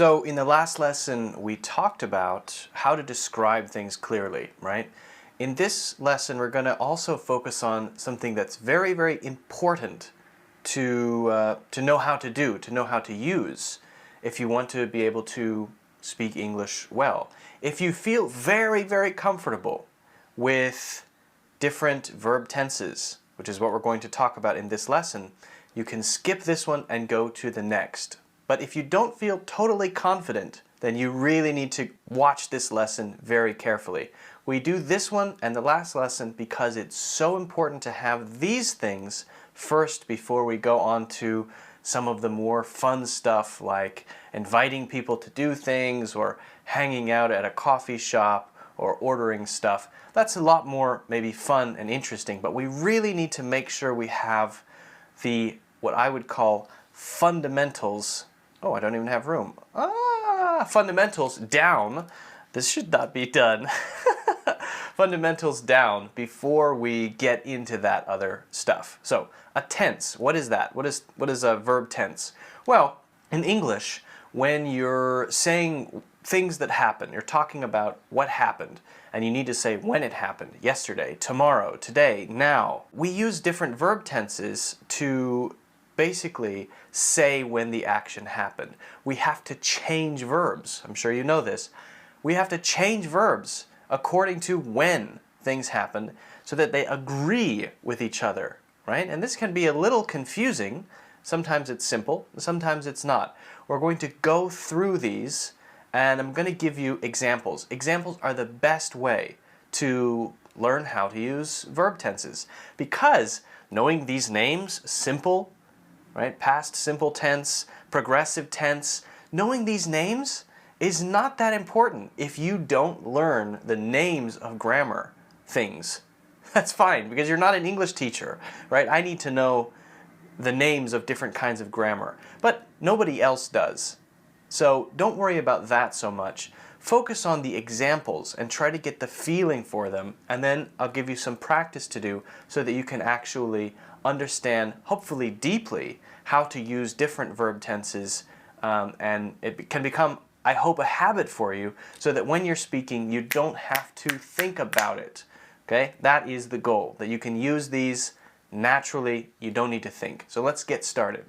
So in the last lesson, we talked about how to describe things clearly, right? In this lesson, we're going to also focus on something that's very, very important to know how to do, to know how to use if you want to be able to speak English well. If you feel very, very comfortable with different verb tenses, which is what we're going to talk about in this lesson, you can skip this one and go to the next. But if you don't feel totally confident, then you really need to watch this lesson very carefully. We do this one and the last lesson because it's so important to have these things first before we go on to some of the more fun stuff like inviting people to do things or hanging out at a coffee shop or ordering stuff. That's a lot more maybe fun and interesting, but we really need to make sure we have the, what I would call fundamentals. Oh, I don't even have room. Fundamentals down. This should not be done. Fundamentals down before we get into that other stuff. So, a tense, what is that? What is a verb tense? Well, in English, when you're saying things that happen, you're talking about what happened, and you need to say when it happened, yesterday, tomorrow, today, now. We use different verb tenses to basically say when the action happened. We have to change verbs. I'm sure you know this. We have to change verbs according to when things happened so that they agree with each other, right? And this can be a little confusing. Sometimes it's simple, sometimes it's not. We're going to go through these and I'm going to give you examples. Examples are the best way to learn how to use verb tenses because knowing these names, simple, right? Past simple tense, progressive tense, knowing these names is not that important if you don't learn the names of grammar things. That's fine because you're not an English teacher, right? I need to know the names of different kinds of grammar, but nobody else does. So don't worry about that so much. Focus on the examples and try to get the feeling for them, and then I'll give you some practice to do so that you can actually understand, hopefully deeply, how to use different verb tenses, and it can become, I hope, a habit for you so that when you're speaking, you don't have to think about it. Okay? That is the goal, that you can use these naturally, you don't need to think. So let's get started.